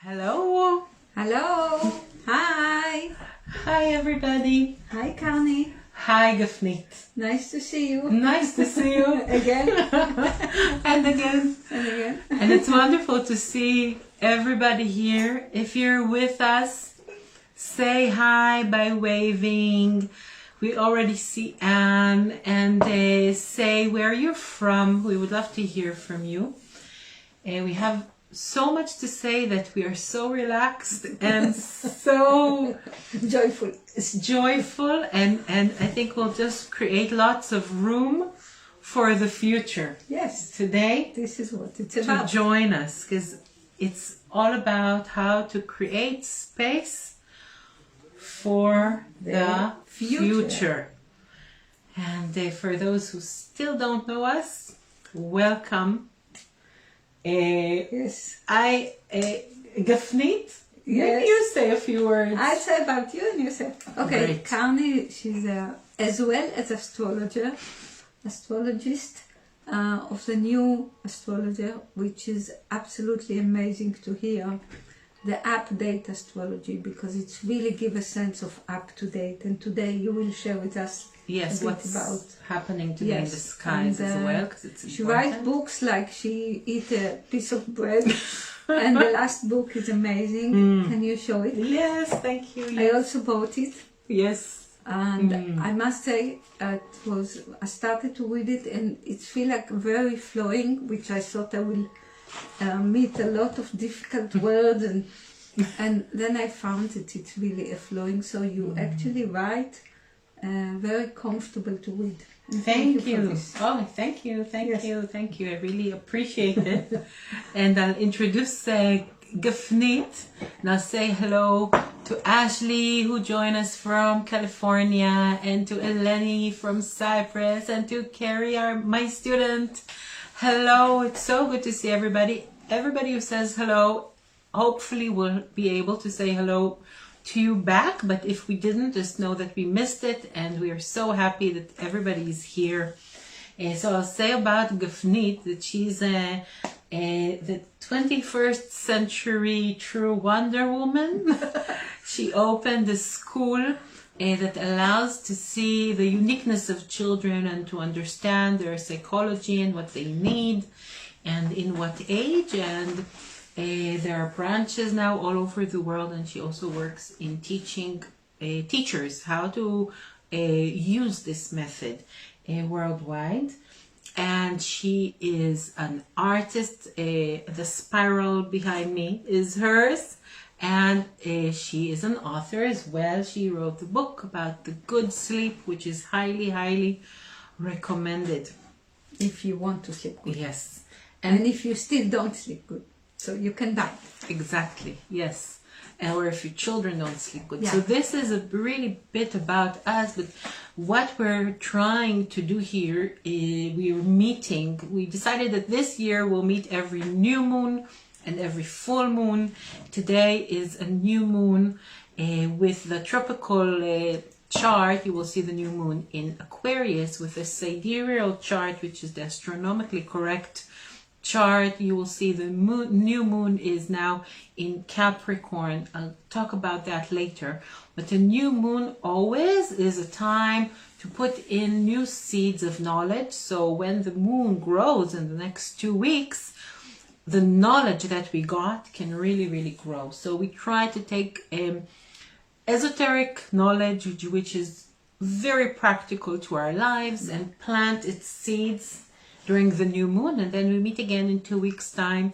Hello. Hello. Hi. Hi everybody. Hi Karni. Hi Gafnit. Nice to see you. Nice to see you. Again. And again. And again. And it's wonderful to see everybody here. If you're with us, say hi by waving. We already see Anne, and say where you're from. We would love to hear from you. And we have so much to say that we are so relaxed and so joyful, and I think we'll just create lots of room for the future. Yes. Today, this is what it's about. To join us, because it's all about how to create space for the future. And for those who still don't know us, welcome. Yes. Gafnit, maybe you say a few words. I say about you and you say. Okay, Great. Karni, she's as well as astrologist of the new astrologer, which is absolutely amazing to hear. The update astrology, because it's really give a sense of up to date. And today you will share with us what's about happening today in the skies and, as well, because it's important. She writes books like she eat a piece of bread, and the last book is amazing. Can you show it? Yes, thank you. I also bought it. Yes. And I must say, I started to read it, and it feels like very flowing, which I thought I will meet a lot of difficult words, and then I found that it's really a flowing. So you actually write very comfortable to read. Thank you. For this. Oh, thank you. Thank you. I really appreciate it. And I'll introduce Gafnit. And I'll say hello to Ashley, who joined us from California, and to Eleni from Cyprus, and to Carrie, my student. Hello, it's so good to see everybody. Everybody who says hello, hopefully will be able to say hello to you back. But if we didn't, just know that we missed it, and we are so happy that everybody is here. So I'll say about Gafnit that she's the 21st century true Wonder Woman. She opened a school that allows to see the uniqueness of children and to understand their psychology and what they need and in what age. And there are branches now all over the world, and she also works in teaching teachers how to use this method worldwide. And she is an artist. The spiral behind me is hers. And she is an author as well. She wrote a book about the good sleep, which is highly, highly recommended. If you want to sleep good. Yes. And if you still don't sleep good, so you can die. Exactly, yes. Or if your children don't sleep good. Yeah. So this is a really bit about us, but what we're trying to do here is we decided that this year we'll meet every new moon and every full moon. Today is a new moon with the tropical chart. You will see the new moon in Aquarius. With the sidereal chart, which is the astronomically correct chart, you will see the new moon is now in Capricorn. I'll talk about that later. But the new moon always is a time to put in new seeds of knowledge. So when the moon grows in the next 2 weeks, the knowledge that we got can really, really grow. So we try to take esoteric knowledge, which is very practical to our lives, and plant its seeds during the new moon. And then we meet again in 2 weeks' time,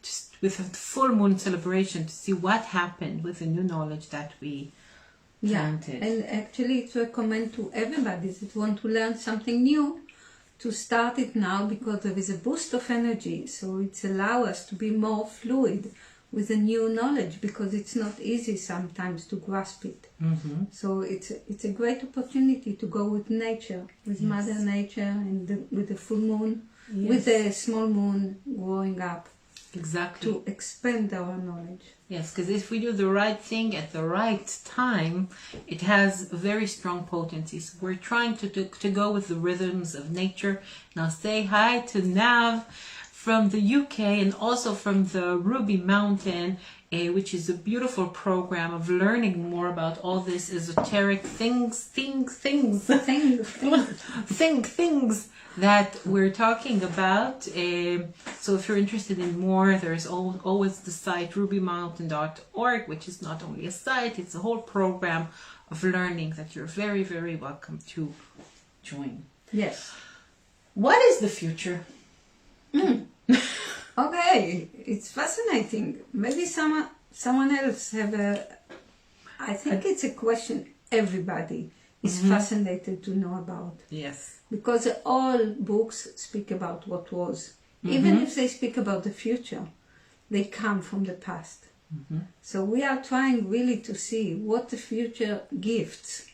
just with a full moon celebration, to see what happened with the new knowledge that we planted. And actually it's recommended to everybody that want to learn something new to start it now, because there is a boost of energy. So it allows us to be more fluid with the new knowledge, because it's not easy sometimes to grasp it. So it's a great opportunity to go with nature, with Mother Nature, and with the full moon, with the small moon growing up. Exactly. To expand our knowledge. Yes, because if we do the right thing at the right time, it has very strong potency. So we're trying to go with the rhythms of nature. Now say hi to Nav from the UK and also from the Ruby Mountain, which is a beautiful program of learning more about all this esoteric things that we're talking about. So if you're interested in more, there's always the site rubymountain.org, which is not only a site, it's a whole program of learning that you're very, very welcome to join. Yes. What is the future? Okay, it's fascinating. Maybe someone else have I think it's a question everybody is fascinated to know about. Yes. Because all books speak about what was. Even if they speak about the future, they come from the past. So we are trying really to see what the future gifts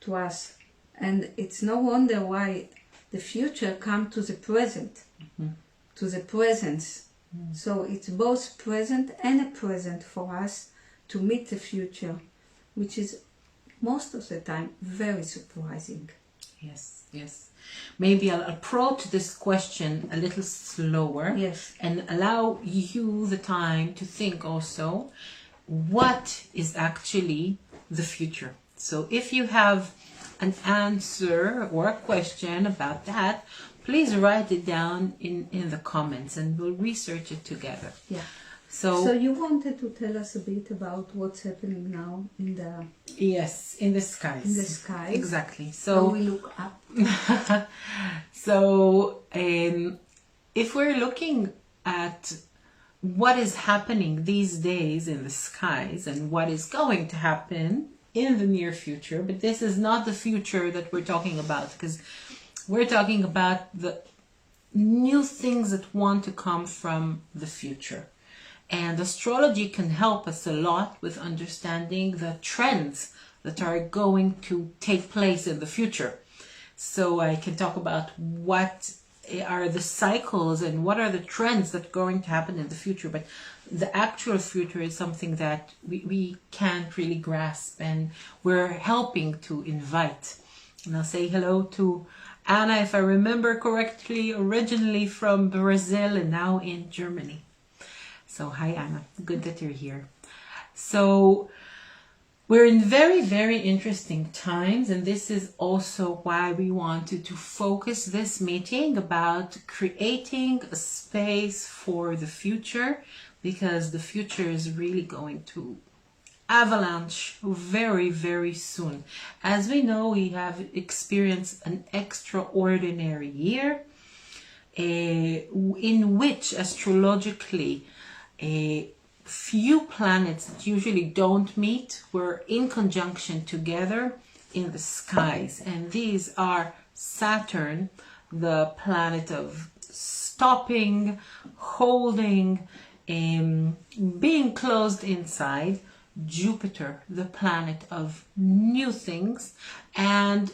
to us. And it's no wonder why the future comes to the present, to the presence. So it's both present and a present for us to meet the future, which is most of the time very surprising. Yes, yes. Maybe I'll approach this question a little slower. Yes. And allow you the time to think also, what is actually the future? So if you have an answer or a question about that, please write it down in the comments and we'll research it together. Yeah. So you wanted to tell us a bit about what's happening now in the... Yes, in the skies. In the skies. Exactly. So we look up. So if we're looking at what is happening these days in the skies and what is going to happen in the near future, but this is not the future that we're talking about, because we're talking about the new things that want to come from the future. And astrology can help us a lot with understanding the trends that are going to take place in the future. So I can talk about what are the cycles and what are the trends that are going to happen in the future. But the actual future is something that we can't really grasp, and we're helping to invite. And I'll say hello to Anna, if I remember correctly, originally from Brazil and now in Germany. So hi Anna, good that you're here. So we're in very, very interesting times, and this is also why we wanted to focus this meeting about creating a space for the future, because the future is really going to avalanche very, very soon. As we know, we have experienced an extraordinary year in which astrologically a few planets that usually don't meet were in conjunction together in the skies, and these are Saturn, the planet of stopping, holding, being closed inside, Jupiter, the planet of new things, and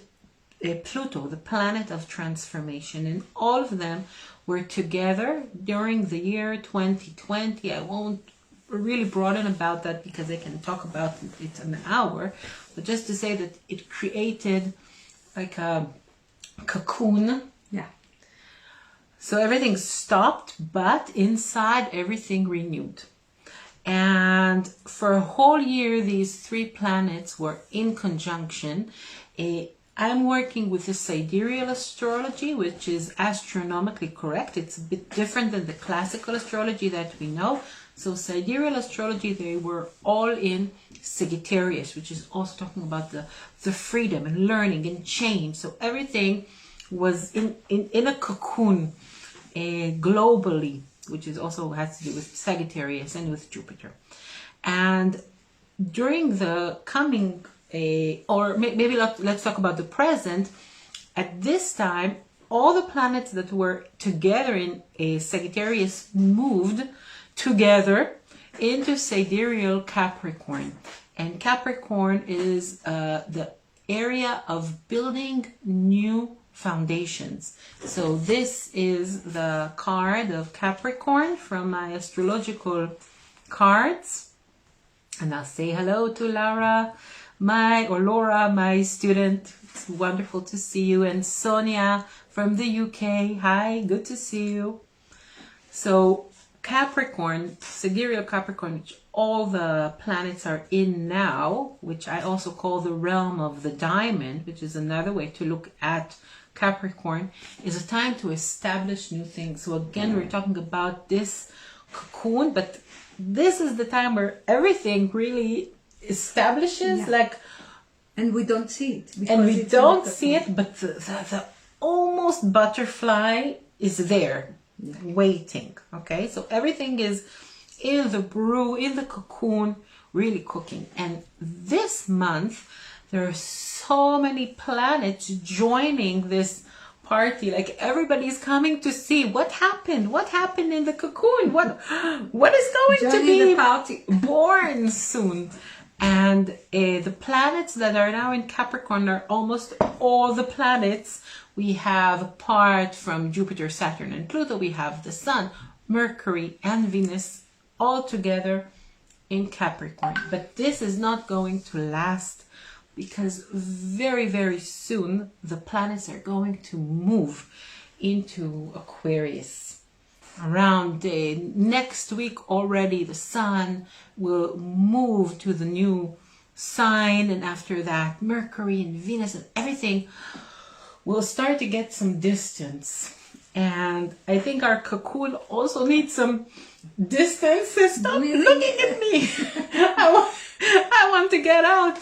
Pluto, the planet of transformation. And all of them were together during the year 2020. I won't really broaden about that because I can talk about it an hour, but just to say that it created like a cocoon. Yeah. So everything stopped, but inside everything renewed. And for a whole year, these three planets were in conjunction. I'm working with the sidereal astrology, which is astronomically correct. It's a bit different than the classical astrology that we know. So sidereal astrology, they were all in Sagittarius, which is also talking about the freedom and learning and change. So everything was in a cocoon globally, which is also has to do with Sagittarius and with Jupiter. And during the coming, or maybe let's talk about the present, at this time, all the planets that were together in Sagittarius moved together into sidereal Capricorn. And Capricorn is the area of building new foundations. So this is the card of Capricorn from my astrological cards. And I'll say hello to Laura, my student. It's wonderful to see you. And Sonia from the UK. Hi, good to see you. So Capricorn, sidereal Capricorn, which all the planets are in now, which I also call the realm of the diamond, which is another way to look at Capricorn, is a time to establish new things. So again, we're talking about this cocoon, but this is the time where everything really establishes, and we don't see it. And we don't see it, but the almost butterfly is there, waiting. Okay, so everything is in the brew, in the cocoon, really cooking. And this month, there are so many planets joining this party. Like everybody's coming to see what happened in the cocoon, what is going to be the party. born soon. And the planets that are now in Capricorn are almost all the planets. We have, apart from Jupiter, Saturn, and Pluto, we have the Sun, Mercury, and Venus all together in Capricorn. But this is not going to last, because very, very soon the planets are going to move into Aquarius. Around next week already, the Sun will move to the new sign, and after that Mercury and Venus and everything will start to get some distance. And I think our cocoon also needs some distance. Stop looking at me. I want to get out.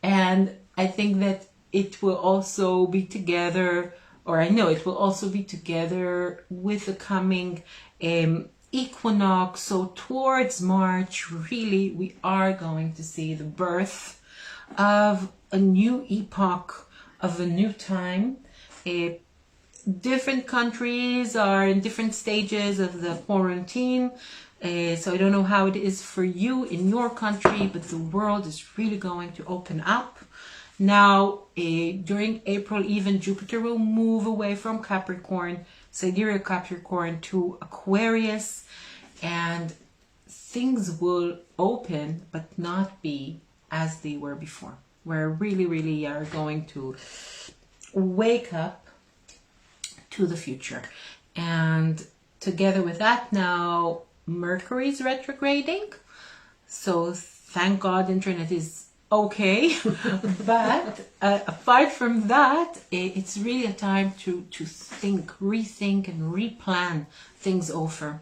And I think that it will also be together, or I know it will also be together with the coming equinox. So towards March, really, we are going to see the birth of a new epoch, of a new time. Different countries are in different stages of the quarantine. So I don't know how it is for you in your country, but the world is really going to open up. Now, during April, even Jupiter will move away from Capricorn, sidereal Capricorn, to Aquarius, and things will open, but not be as they were before. We're really, really are going to wake up to the future. And together with that, now Mercury's retrograding. So thank God internet is okay. But apart from that, it's really a time to think, rethink, and replan things over.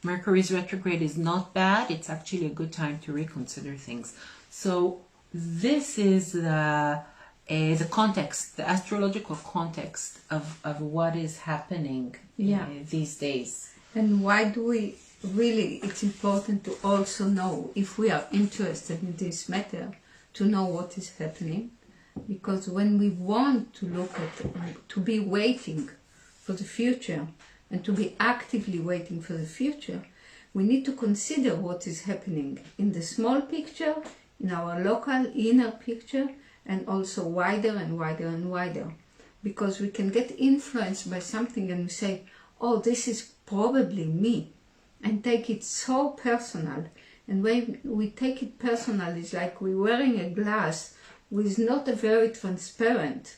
Mercury's retrograde is not bad. It's actually a good time to reconsider things. So this is the context, the astrological context of what is happening these days. And why do we really, it's important to also know, if we are interested in this matter, to know what is happening. Because when we want to look at, to be waiting for the future, and to be actively waiting for the future, we need to consider what is happening in the small picture, in our local inner picture, and also wider and wider and wider. Because we can get influenced by something and we say, oh, this is probably me, and take it so personal. And when we take it personal, it's like we're wearing a glass with not a very transparent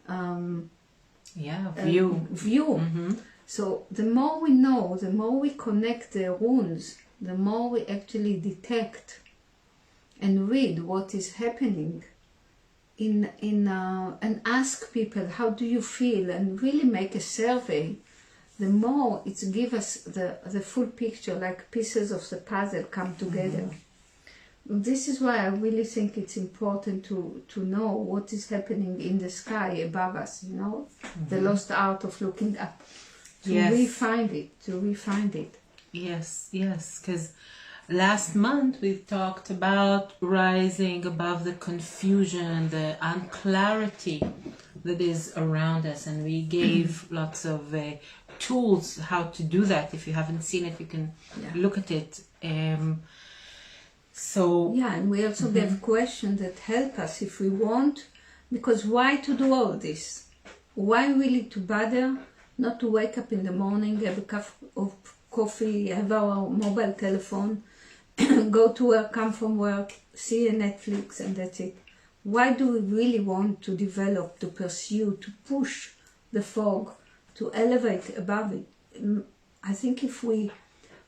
view. Mm-hmm. So the more we know, the more we connect the runes, the more we actually detect and read what is happening and ask people, how do you feel, and really make a survey. The more it gives us the full picture, like pieces of the puzzle come together. Mm-hmm. This is why I really think it's important to know what is happening in the sky above us, the lost art of looking up, to refine it. Yes, because last month we talked about rising above the confusion, the unclarity that is around us, and we gave lots of tools how to do that. If you haven't seen it, you can look at it. And we also gave questions that help us if we want, because why to do all this? Why really to bother? Not to wake up in the morning, have a cup of coffee, have our mobile telephone, go to work, come from work, see a Netflix, and that's it. Why do we really want to develop, to pursue, to push the fog, to elevate above it? I think if we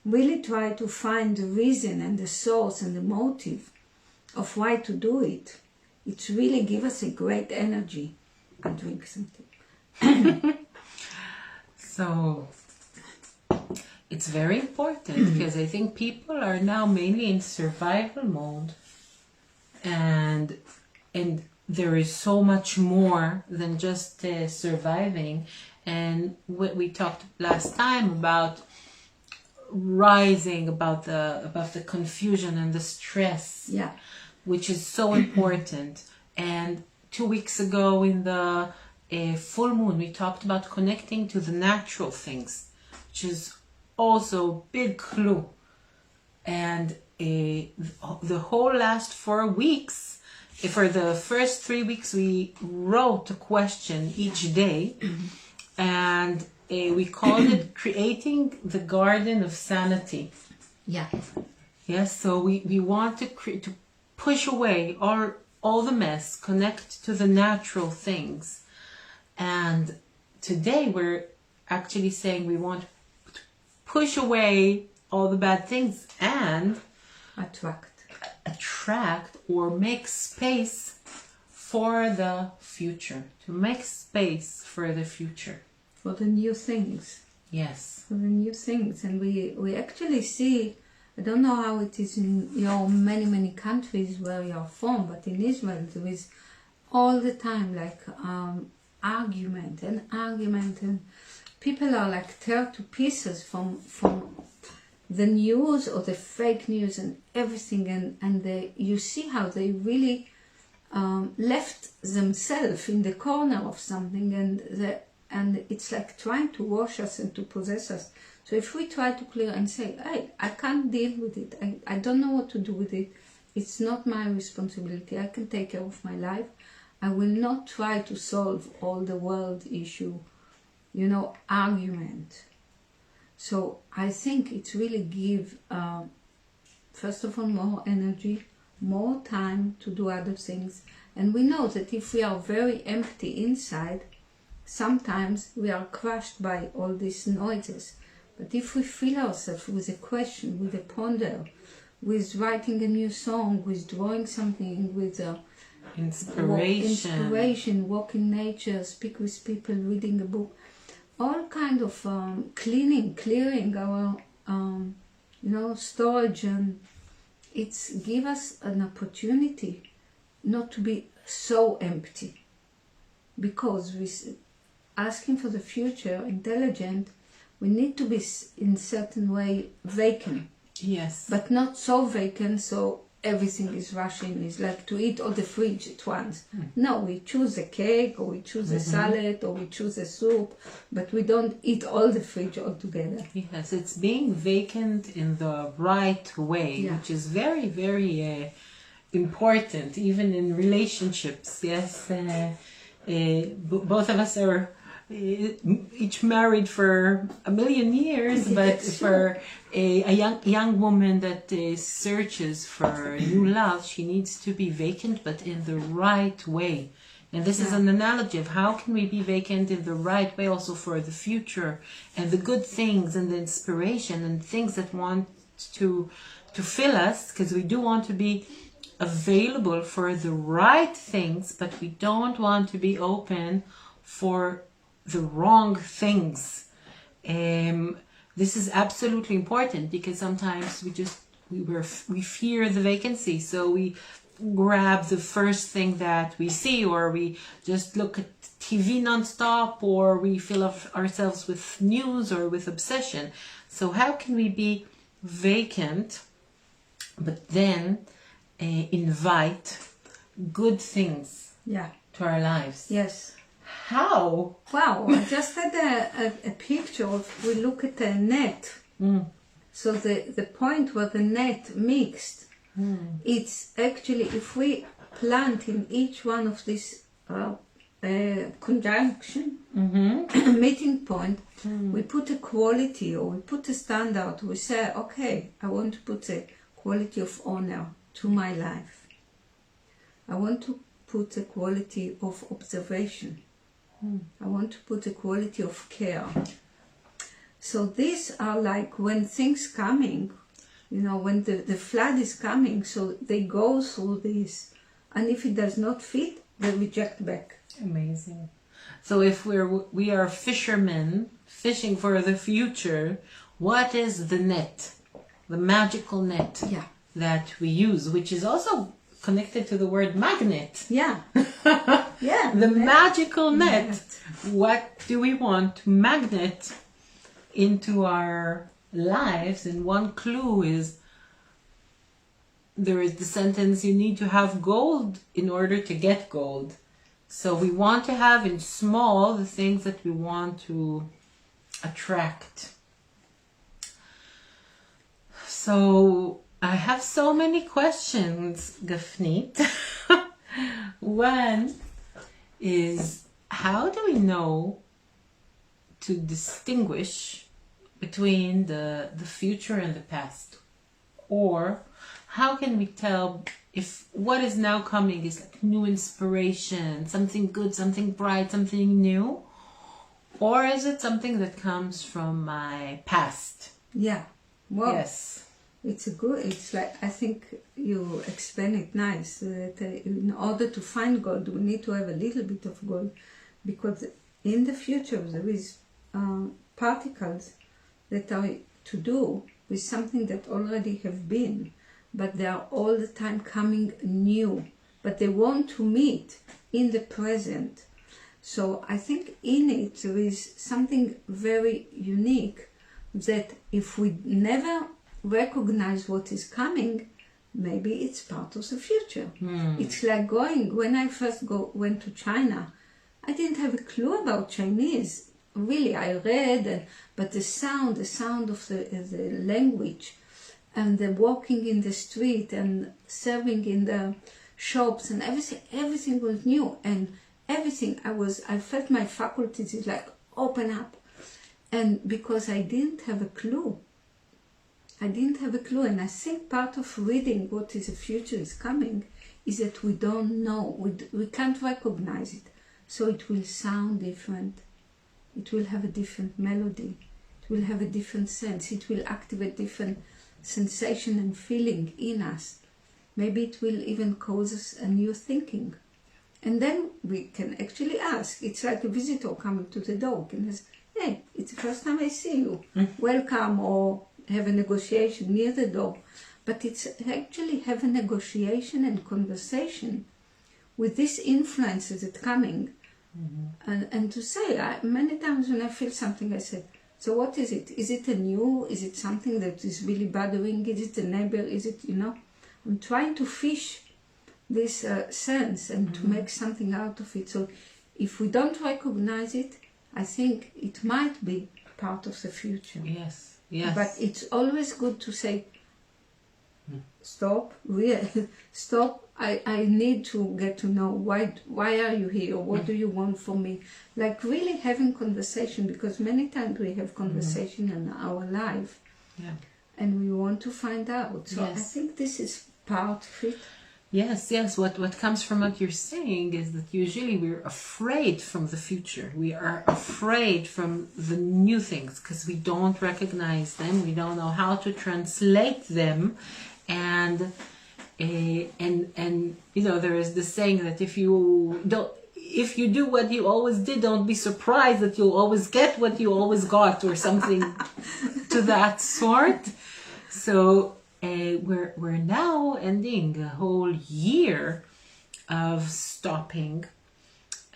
really try to find the reason and the source and the motive of why to do it, it really gives us a great energy. I'll drink something. So it's very important because I think people are now mainly in survival mode, and there is so much more than just surviving. And what we talked last time about rising above the confusion and the stress, Yeah. which is so important. And 2 weeks ago in the full moon, we talked about connecting to the natural things, which is also a big clue. And the whole last 4 weeks, for the first 3 weeks, we wrote a question each day, and we called it Creating the Garden of Sanity. Yeah. Yes, so we want to push away all the mess, connect to the natural things. And today we're actually saying we want to push away all the bad things and attract or make space for the future. To make space for the future. For the new things. Yes. For the new things. And we actually see, I don't know how it is in your many countries where you're from, but in Israel there is all the time like argument, and people are like tear to pieces from the news or the fake news and everything, and you see how they really left themselves in the corner of something, and it's like trying to wash us and to possess us. So if we try to clear and say, hey, I can't deal with it, I don't know what to do with it, it's not my responsibility, I can take care of my life, I will not try to solve all the world issue, argument. So I think it really gives, first of all, more energy, more time to do other things. And we know that if we are very empty inside, sometimes we are crushed by all these noises. But if we fill ourselves with a question, with a ponder, with writing a new song, with drawing something, with inspiration, walk in nature, speak with people, reading a book, all kind of clearing our storage, and it's give us an opportunity not to be so empty, because with asking for the future, intelligent, we need to be in certain way vacant. Yes. But not so vacant so everything is rushing. It's like to eat all the fridge at once. No, we choose a cake, or we choose a salad, or we choose a soup, but we don't eat all the fridge altogether. Yes, it's being vacant in the right way, which is very, very important, even in relationships. Yes, both of us are each married for a million years, but for a young woman that searches for new love, she needs to be vacant, but in the right way. And this is an analogy of how can we be vacant in the right way also for the future, and the good things and the inspiration and things that want to fill us, because we do want to be available for the right things, but we don't want to be open for the wrong things. This is absolutely important, because sometimes we fear the vacancy, so we grab the first thing that we see, or we just look at TV nonstop, or we fill ourselves with news or with obsession. So how can we be vacant but then invite good things to our lives? Yes. How? Wow, I just had a picture of, we look at a net. So the point where the net mixed, it's actually, if we plant in each one of these conjunction, meeting point, we put a quality, or we put a standard. We say, okay, I want to put a quality of honor to my life. I want to put a quality of observation. I want to put a quality of care. So these are like when things coming, you know, when the flood is coming, so they go through this, and if it does not fit, they reject back. Amazing. So if we are fishermen fishing for the future, what is the net, the magical net that we use, which is also connected to the word magnet? Yeah. Yeah. The magical net. What do we want to magnet into our lives? And one clue is, there is the sentence, you need to have gold in order to get gold. So we want to have in small the things that we want to attract. So I have so many questions, Gafnit. One is, how do we know to distinguish between the future and the past? Or how can we tell if what is now coming is like new inspiration, something good, something bright, something new? Or is it something that comes from my past? Yeah. Well, yes. It's like, I think you explain it nice, that in order to find gold, we need to have a little bit of gold, because in the future there is particles that are to do with something that already have been, but they are all the time coming new, but they want to meet in the present. So I think in it there is something very unique, that if we never recognize what is coming, maybe it's part of the future. It's like when I first went to China, I didn't have a clue about Chinese. Really, I read, but the sound of the language, and the walking in the street and serving in the shops and everything was new, and everything I felt my faculties is like open up, and because I didn't have a clue. And I think part of reading what is the future is coming is that we don't know, we can't recognize it. So it will sound different, it will have a different melody, it will have a different sense, it will activate different sensation and feeling in us. Maybe it will even cause us a new thinking. And then we can actually ask, it's like a visitor coming to the door, and say, hey, it's the first time I see you, welcome, or have a negotiation near the door. But it's actually have a negotiation and conversation with these influences that coming, and to say, many times when I feel something, I say, so what is it? Is it a new? Is it something that is really bothering? Is it a neighbor? Is it, I'm trying to fish this sense and to make something out of it. So if we don't recognize it, I think it might be part of the future. Yes. Yes. But it's always good to say, stop, stop, I need to get to know why are you here, what do you want from me? Like really having conversation, because many times we have conversation in our life, and we want to find out. So I think this is part of it. Yes, yes. What comes from what you're saying is that usually we're afraid from the future. We are afraid from the new things because we don't recognize them. We don't know how to translate them, and there is this saying that if you do what you always did, don't be surprised that you'll always get what you always got, or something to that sort. So. We're now ending a whole year of stopping,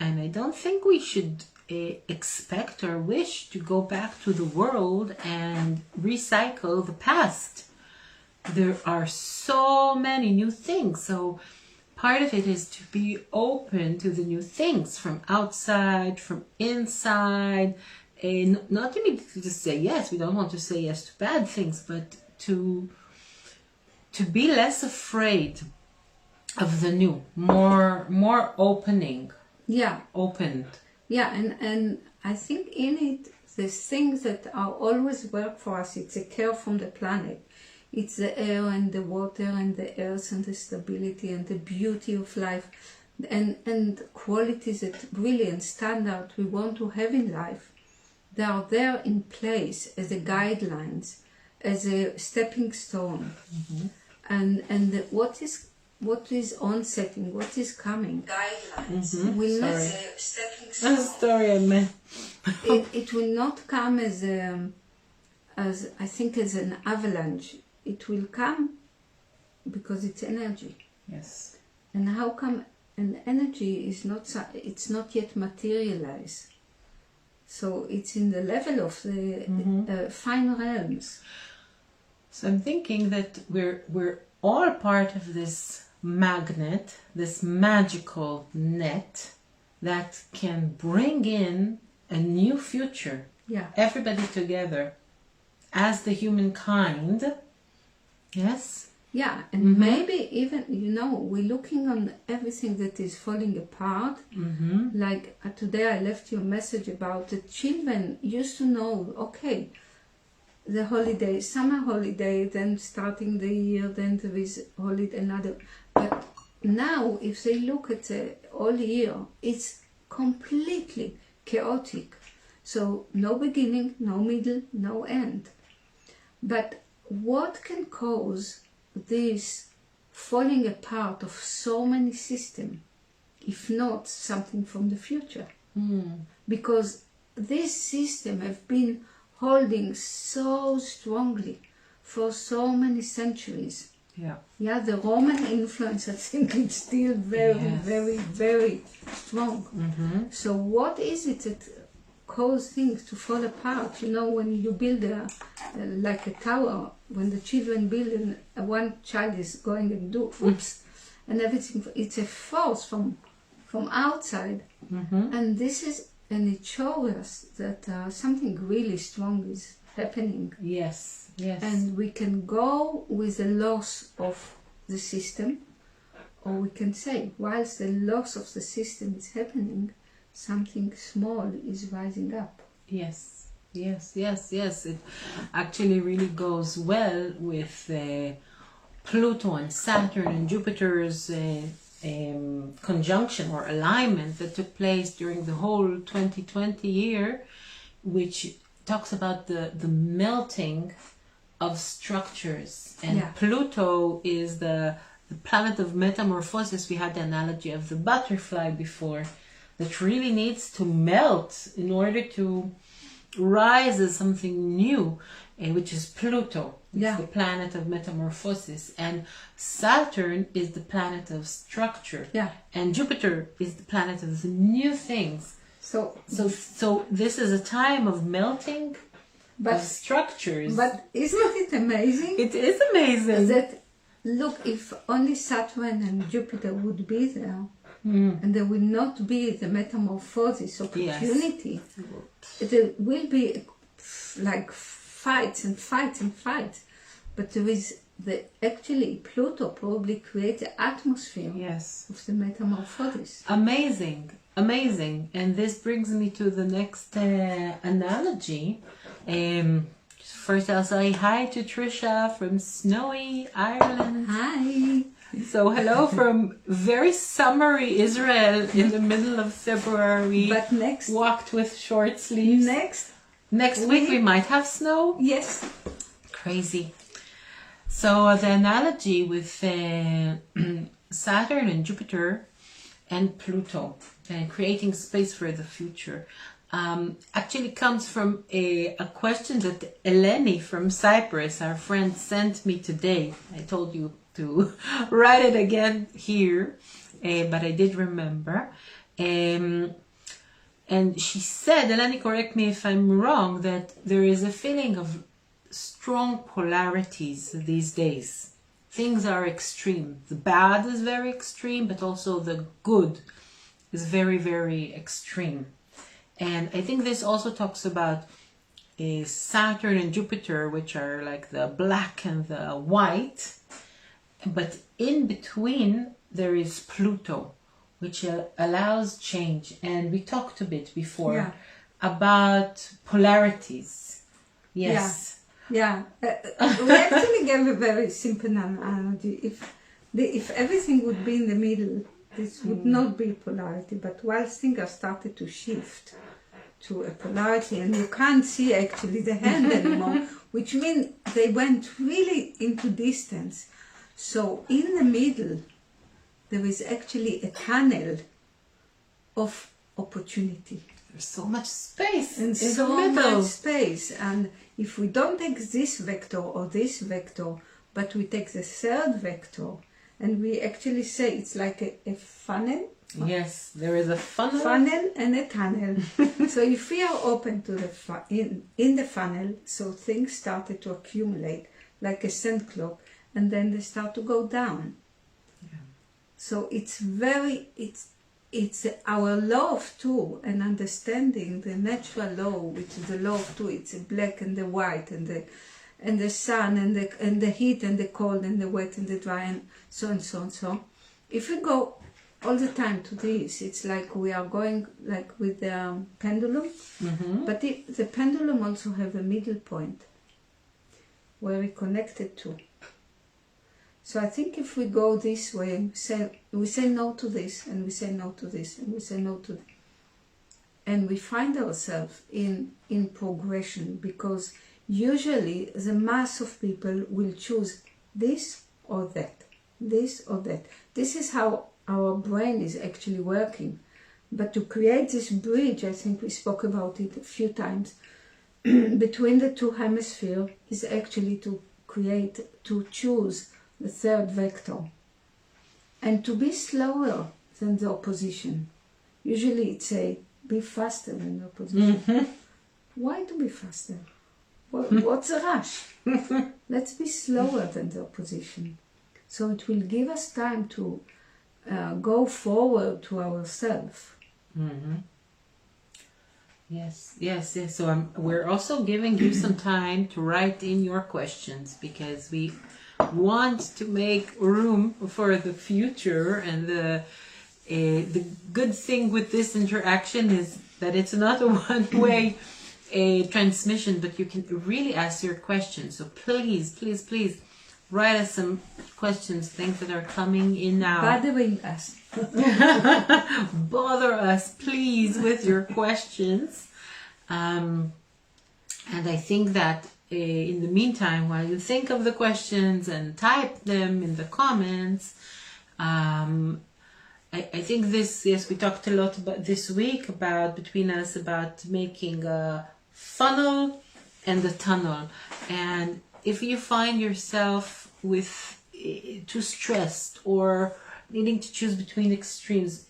and I don't think we should expect or wish to go back to the world and recycle the past. There are so many new things, so part of it is to be open to the new things from outside, from inside, and not immediately to say yes. We don't want to say yes to bad things, but to be less afraid of the new, more opening. Yeah. Opened. Yeah, and I think in it, the things that are always work for us, it's a care from the planet. It's the air and the water and the earth and the stability and the beauty of life and qualities that brilliant standard we want to have in life. they are there in place as a guidelines, as a stepping stone. And what is onsetting, what is coming, guidelines will not stepping stone. Sorry, I meant. It will not come as I think as an avalanche. It will come because it's energy. Yes. And how come an energy is it's not yet materialized? So it's in the level of the fine realms. So I'm thinking that we're all part of this magnet, this magical net that can bring in a new future. Yeah. Everybody together as the humankind. Yes. Yeah, and maybe even, we're looking on everything that is falling apart. Like today I left you a message about the children used to know, okay, the holiday, summer holiday, then starting the year, then there is holiday, another. But now, if they look at the whole year, it's completely chaotic. So no beginning, no middle, no end. But what can cause this falling apart of so many systems, if not something from the future? Because this system have been holding so strongly for so many centuries. Yeah, the Roman influence, I think it's still very, very, very strong. So what is it that cause things to fall apart? When you build like a tower, when the children build and one child is going and do oops, and everything, it's a force from outside. And it shows us that something really strong is happening. Yes, yes. And we can go with the loss of the system, or we can say, whilst the loss of the system is happening, something small is rising up. Yes, yes, yes, yes. It actually really goes well with Pluto and Saturn and Jupiter's conjunction or alignment that took place during the whole 2020 year, which talks about the melting of structures. And Pluto is the planet of metamorphosis. We had the analogy of the butterfly before, that really needs to melt in order to rise as something new, which is Pluto. It's the planet of metamorphosis. And Saturn is the planet of structure. And Jupiter is the planet of the new things. So this is a time of melting of structures. But isn't it amazing? It is amazing. That, look, if only Saturn and Jupiter would be there, and there will not be the metamorphosis opportunity, there will be like fights and fights and fights. But there is actually Pluto probably creates the atmosphere of the metamorphosis. Amazing, amazing. And this brings me to the next analogy. First I'll say hi to Trisha from snowy Ireland. Hi. So hello from very summery Israel in the middle of February. But next walked with short sleeves. Next week we might have snow. Yes. Crazy. So the analogy with Saturn and Jupiter and Pluto and creating space for the future actually comes from a question that Eleni from Cyprus, our friend, sent me today. I told you to write it again here, but I did remember. And she said, Eleni, correct me if I'm wrong, that there is a feeling of strong polarities these days. Things are extreme. The bad is very extreme, but also the good is very, very extreme. And I think this also talks about Saturn and Jupiter, which are like the black and the white. But in between, there is Pluto, which allows change. And we talked a bit before about polarities. Yes. Yeah. We actually gave a very simple analogy. If everything would be in the middle, this would not be polarity. But while things are started to shift to a polarity, and you can't see actually the hand anymore, which means they went really into distance. So in the middle, there is actually a tunnel of opportunity. There's so much space And in so the middle. much space. And if we don't take this vector or this vector, but we take the third vector, and we actually say it's like a funnel. Yes, there is a funnel. And a tunnel. So if we are open to the in the funnel, so things started to accumulate like a sand clock, and then they start to go down. Yeah. So it's our law of two, and understanding the natural law, which is the law of two. It's the black and the white, and the sun and the heat and the cold and the wet and the dry, and so on, so on, so. If we go all the time to this, it's like we are going like with the pendulum, but the pendulum also have a middle point where we connect it to. So I think if we go this way, we say no to this, and we say no to this, and we say no to this, and we find ourselves in progression, because usually the mass of people will choose this or that, this or that. This is how our brain is actually working. But to create this bridge, I think we spoke about it a few times, between the two hemispheres is actually to choose the third vector and to be slower than the opposition. Usually it's be faster than the opposition. Why to be faster? What's the rush? Let's be slower than the opposition. So it will give us time to go forward to ourselves. Yes. So we're also giving you some time to write in your questions, because we want to make room for the future. And the good thing with this interaction is that it's not a one-way transmission, but you can really ask your questions. So please write us some questions, things that are coming in now. Bothering us. Bother us, please, with your questions. And I think that in the meantime, while you think of the questions and type them in the comments, I think we talked a lot about this week between us about making a funnel and a tunnel. And if you find yourself too stressed or needing to choose between extremes,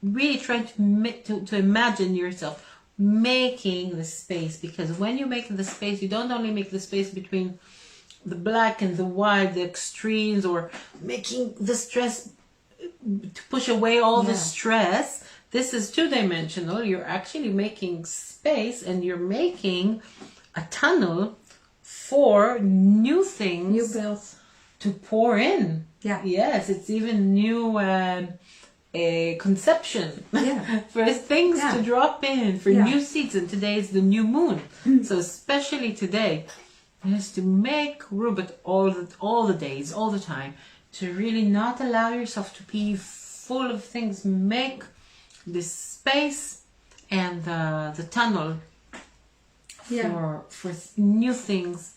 really try to imagine yourself making the space, because when you make the space, you don't only make the space between the black and the white, the extremes, or making the stress to push away all the stress. This is two-dimensional. You're actually making space, and you're making a tunnel for new things, new birth to pour in. Yes, it's even new conception for things to drop in, for new seeds. And today is the new moon, so especially today, is to make room, but all the days, all the time, to really not allow yourself to be full of things. Make this space and the tunnel for new things.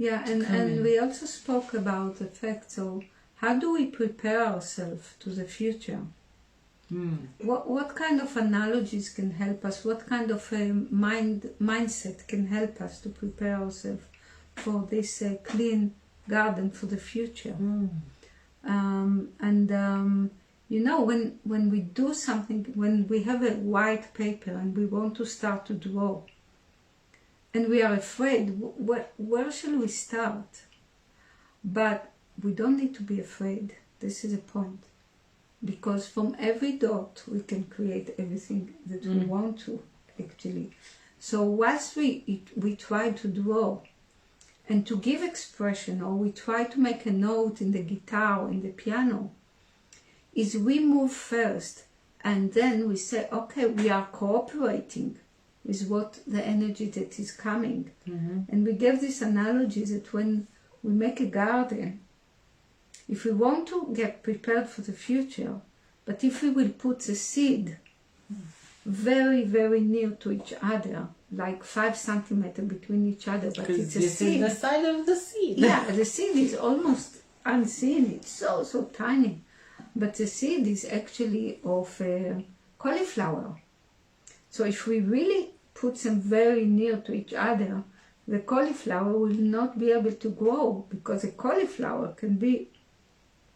And we also spoke about the fact, so how do we prepare ourselves to the future? What kind of analogies can help us? What kind of mindset can help us to prepare ourselves for this clean garden for the future? You know, when we do something, when we have a white paper and we want to start to draw, and we are afraid, where shall we start? But we don't need to be afraid. This is a point. Because from every dot we can create everything that we want to, actually. So whilst we try to draw and to give expression, or we try to make a note in the guitar or in the piano, is we move first, and then we say, okay, we are cooperating with what the energy that is coming. And we gave this analogy that when we make a garden, if we want to get prepared for the future, but if we will put the seed very, very near to each other, like 5 centimeters between each other, but it's a this seed. is the side of the seed. Yeah, the seed is almost unseen. It's so, so tiny. But the seed is actually of cauliflower. So if we really put them very near to each other, the cauliflower will not be able to grow, because a cauliflower can be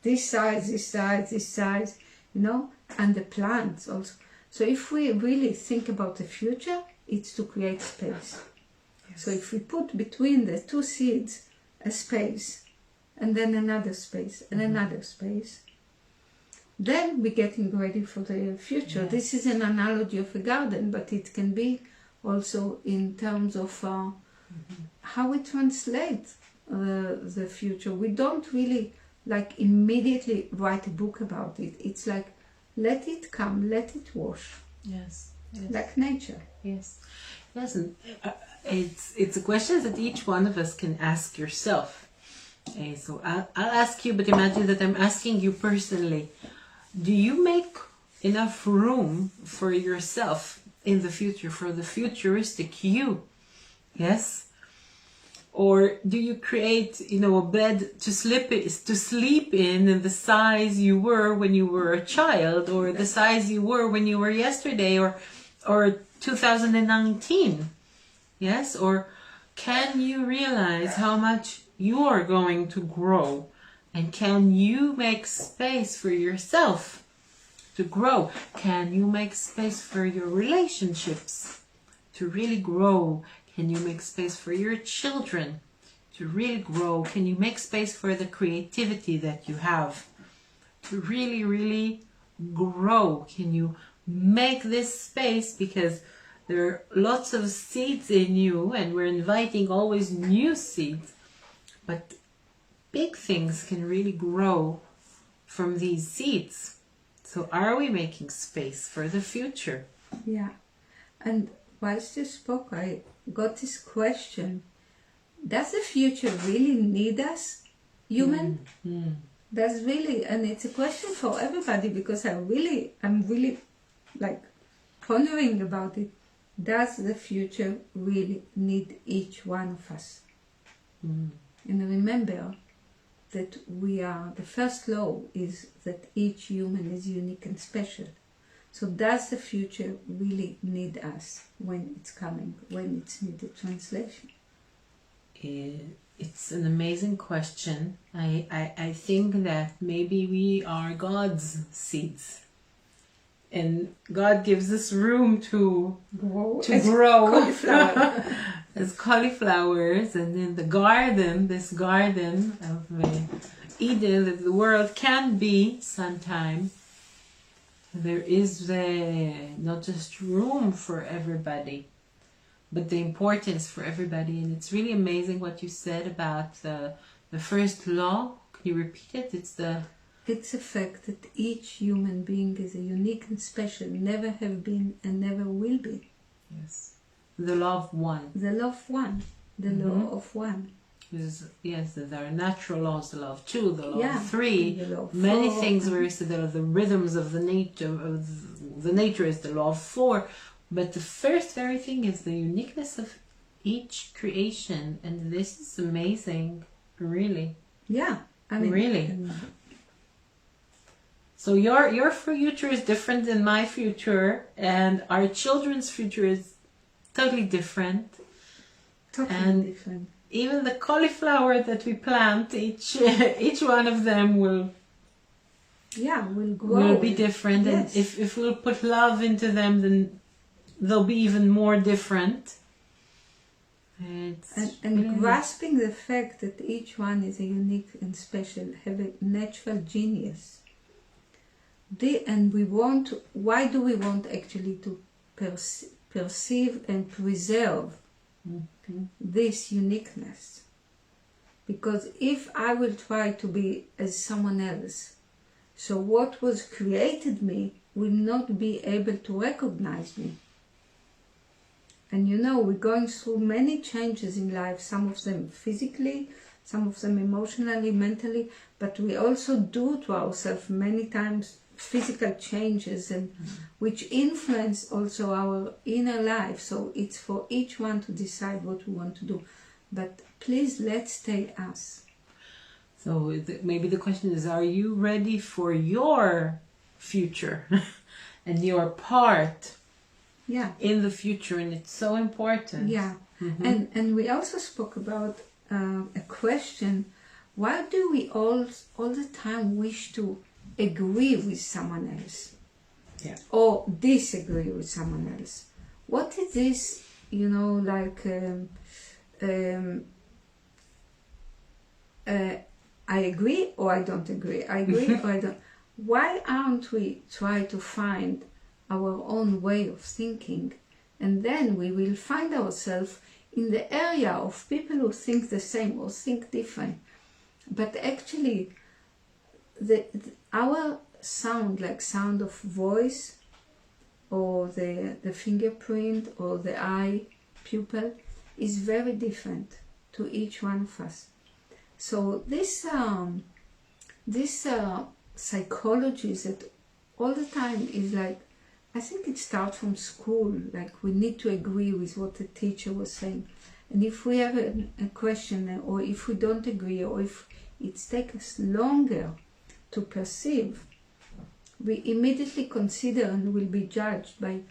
this size, this size, this size, you know, and the plants also. So if we really think about the future, it's to create space. Yes. So if we put between the 2 seeds a space, and then another space, and another space, then we're getting ready for the future. Yes. This is an analogy of a garden, but it can be also in terms of how we translate the future. We don't really like immediately write a book about it. It's like, let it come, let it wash. Yes. Yes. Like nature. Yes. Yes. And, it's a question that each one of us can ask yourself. So I'll ask you, but imagine that I'm asking you personally. Do you make enough room for yourself in the future, for the futuristic you? Yes? Or do you create, you know, a bed to sleep in the size you were when you were a child, or the size you were when you were yesterday, or 2019? Yes? Or can you realize how much you are going to grow? And can you make space for yourself to grow? Can you make space for your relationships to really grow? Can you make space for your children to really grow? Can you make space for the creativity that you have to really, really grow? Can you make this space? Because there are lots of seeds in you, and we're inviting always new seeds. But big things can really grow from these seeds. So are we making space for the future? Yeah. And whilst you spoke, I got this question. Does the future really need us, human? Does really, and it's a question for everybody, because I'm really like pondering about it. Does the future really need each one of us? And remember that the first law is that each human is unique and special. So does the future really need us when it's coming, when it's needed translation? It's an amazing question. I think that maybe we are God's seeds. And God gives us room to grow Cauliflower. as cauliflowers, and in the garden, this garden of Eden that the world can be sometime, there is not just room for everybody, but the importance for everybody. And it's really amazing what you said about the first law. Can you repeat it? It's the fact that each human being is a unique and special, never have been and never will be. Yes. The law of one. The law of one. The law of one. Yes, there are natural laws, the law of two, the law of 3. The law of many 4. things where you said there are the rhythms of the nature is the law of 4. But the first very thing is the uniqueness of each creation. And this is amazing, really. Yeah. I mean, really. So your future is different than my future, and our children's future is totally different. Totally different. Even the cauliflower that we plant, each one of them will grow. Will be different. Yes. And if we'll put love into them, then they'll be even more different. And really grasping the fact that each one is a unique and special, have a natural genius. Why do we want actually to perceive and preserve this uniqueness? Because if I will try to be as someone else, so what was created me will not be able to recognize me. And we're going through many changes in life, some of them physically, some of them emotionally, mentally, but we also do to ourselves many times physical changes and which influence also our inner life. So it's for each one to decide what we want to do. But please, let's stay us. So maybe the question is, are you ready for your future and your part in the future? And it's so important. Yeah. And we also spoke about a question: why do we all the time wish to agree with someone else, or disagree with someone else? What is this? Like I agree or I don't agree. I agree or I don't. Why aren't we try to find our own way of thinking, and then we will find ourselves in the area of people who think the same or think different. But actually, our sound, like sound of voice, or the fingerprint, or the eye pupil, is very different to each one of us. So this psychology that all the time is like, I think it starts from school, like we need to agree with what the teacher was saying. And if we have a question, or if we don't agree, or if it takes us longer to perceive, we immediately consider and will be judged by,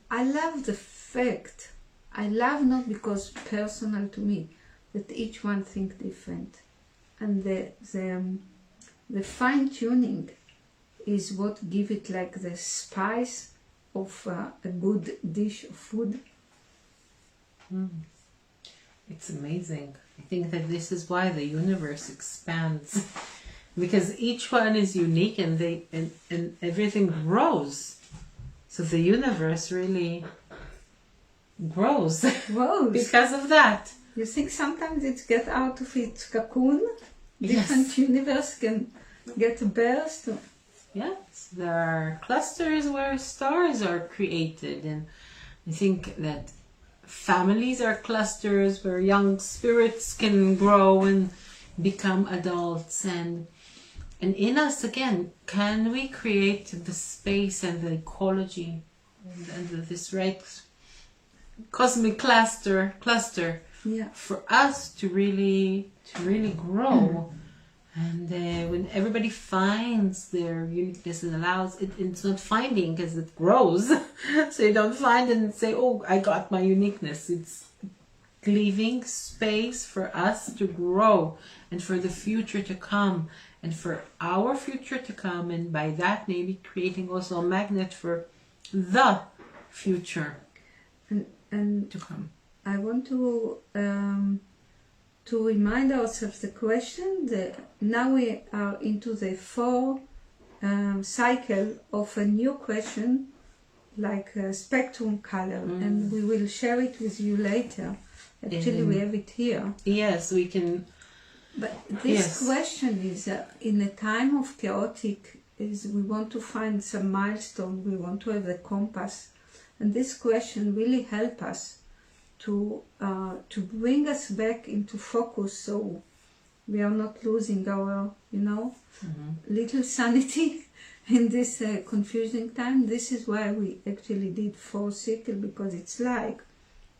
I love the fact, I love not because personal to me, that each one thinks different. And the fine-tuning is what give it like the spice of a good dish of food. It's amazing. I think that this is why the universe expands, because each one is unique, and and everything grows. So the universe really grows because of that. You think sometimes it gets out of its cocoon? Different universe can get a burst. Yes, there are clusters where stars are created, and I think that families are clusters where young spirits can grow and become adults, and in us again, can we create the space and the ecology and this right cosmic cluster for us to really grow. And when everybody finds their uniqueness and allows it, it's not finding because it grows. So you don't find and say, oh, I got my uniqueness. It's leaving space for us to grow and for the future to come and for our future to come. And by that, maybe creating also a magnet for the future and to come. I want to remind ourselves the question that now we are into the 4 cycle of a new question, like a spectrum color, and we will share it with you later. Actually, we have it here. Yes, we can. But this question is in a time of chaotic, is we want to find some milestone, we want to have the compass, and this question really help us to bring us back into focus, so we are not losing our, little sanity in this confusing time. This is why we actually did 4 circle, because it's like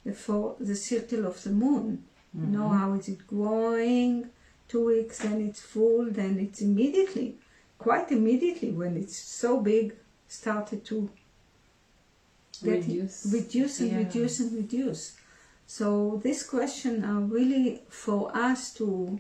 the circle of the moon. You know, how is it growing? 2 weeks, then it's full, then it's quite immediately, when it's so big, started to reduce. So this question are really for us to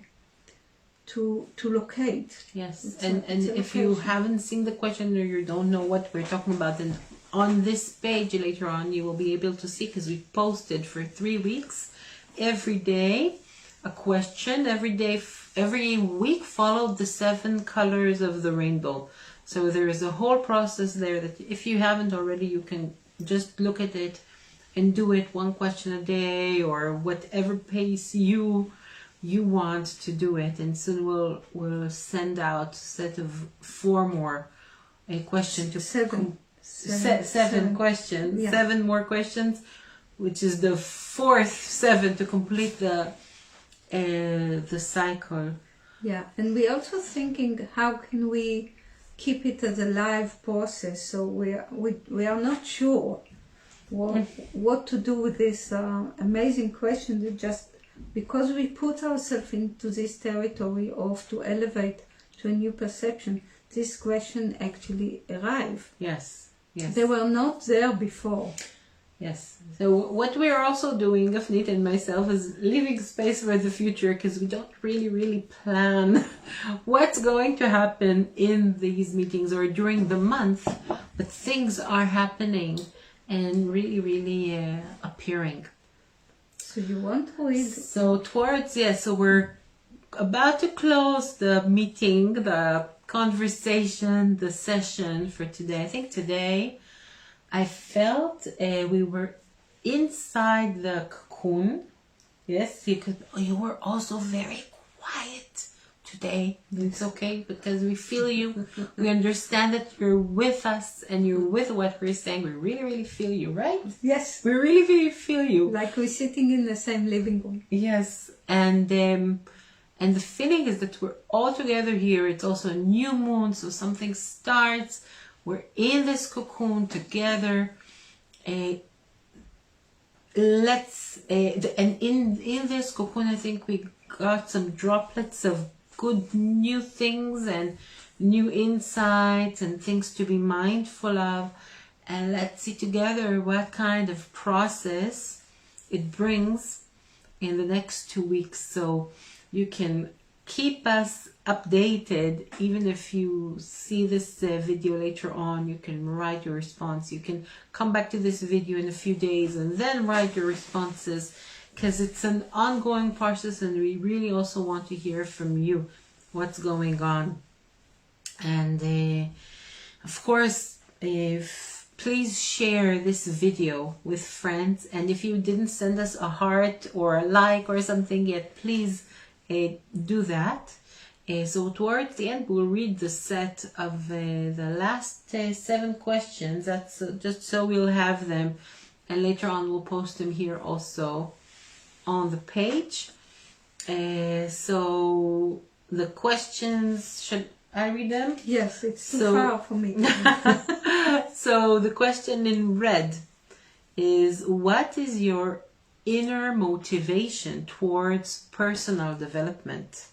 locate. Yes, and if you haven't seen the question or you don't know what we're talking about, then on this page later on you will be able to see, because we posted for 3 weeks, every day a question, every week followed the 7 colors of the rainbow. So there is a whole process there that if you haven't already, you can just look at it and do it 1 question a day, or whatever pace you want to do it. And soon we'll send out a set of 4 more questions to 7 questions, 7 more questions, which is the 4th 7 to complete the cycle. Yeah, and we also thinking, how can we keep it as a live process. So we are not sure what to do with this amazing question. That just because we put ourselves into this territory of to elevate to a new perception, this question actually arrived. Yes, yes. They were not there before. Yes. So what we are also doing, Gafnit and myself, is leaving space for the future, because we don't really plan what's going to happen in these meetings or during the month, but things are happening and really appearing. So you want to read? So so we're about to close the meeting, the conversation, the session for today. I think today I felt we were inside the cocoon. Yes, you were also very quiet today. It's okay, because we feel you. We understand that you're with us and you're with what we're saying. We really feel you, right? Yes. We really feel you. Like we're sitting in the same living room. Yes, and the feeling is that we're all together here. It's also a new moon, so something starts. We're in this cocoon together. And in this cocoon, I think we got some droplets of good new things and new insights and things to be mindful of. And let's see together what kind of process it brings in the next 2 weeks. So you can keep us updated. Even if you see this video later on, you can write your response. You can come back to this video in a few days and then write your responses, because it's an ongoing process and we really also want to hear from you what's going on. And of course, please share this video with friends, and if you didn't send us a heart or a like or something yet, please do that. So towards the end, we'll read the set of the last 7 questions. That's just so we'll have them, and later on we'll post them here also on the page. So the questions, should I read them? Yes, it's too far for me. So the question in red is, what is your inner motivation towards personal development?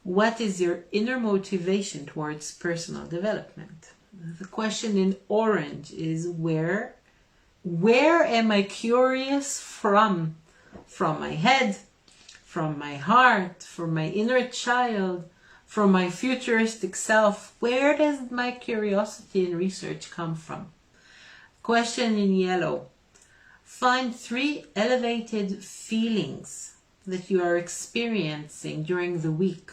What is your inner motivation towards personal development? The question in orange is, where am I curious from? From my head, from my heart, from my inner child, from my futuristic self? Where does my curiosity and research come from? Question in yellow. Find 3 elevated feelings that you are experiencing during the week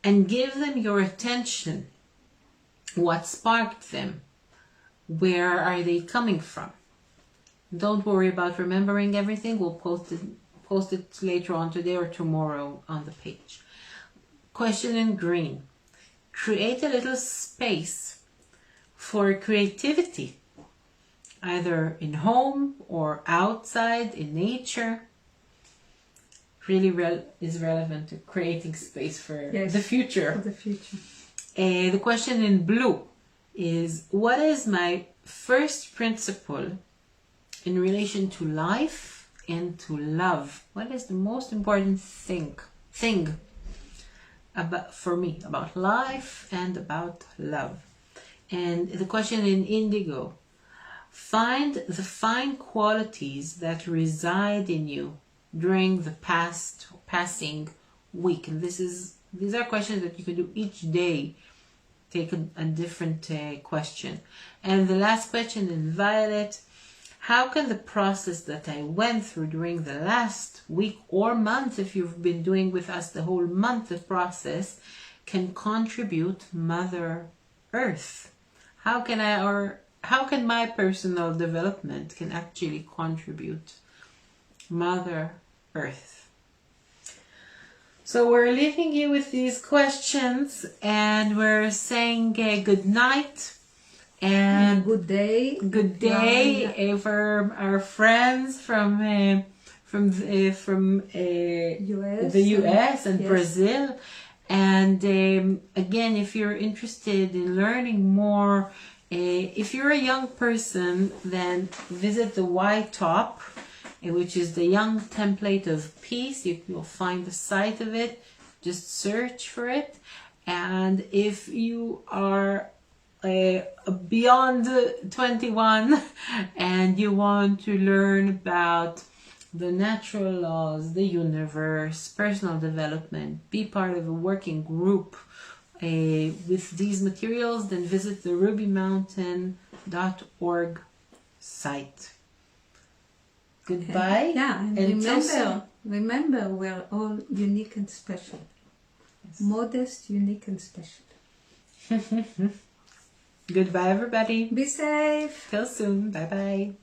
and give them your attention. What sparked them? Where are they coming from? Don't worry about remembering everything. We'll post it later on today or tomorrow on the page. Question in green. Create a little space for creativity, either in home or outside in nature. Really is relevant to creating space for the future. For the future. The question in blue is, what is my first principle in relation to life and to love? What is the most important thing for me about life and about love? And the question in indigo. Find the fine qualities that reside in you during the passing week. And these are questions that you can do each day. Take a different question. And the last question in violet. How can the process that I went through during the last week or month, if you've been doing with us the whole month, the process, can contribute Mother Earth? How can my personal development can actually contribute Mother Earth? So we're leaving you with these questions, and we're saying good night and good day. Good day for our friends from the US and Brazil, And again, if you're interested in learning more, if you're a young person, then visit the white top, which is the Young Template of Peace. You'll find the site of it. Just search for it. And if you are beyond 21 and you want to learn about the natural laws, the universe, personal development, be part of a working group with these materials, then visit the rubymountain.org site. Goodbye. Okay. Yeah, and remember, we're all unique and special. Yes. Modest, unique and special. Goodbye, everybody. Be safe. Till soon. Bye-bye.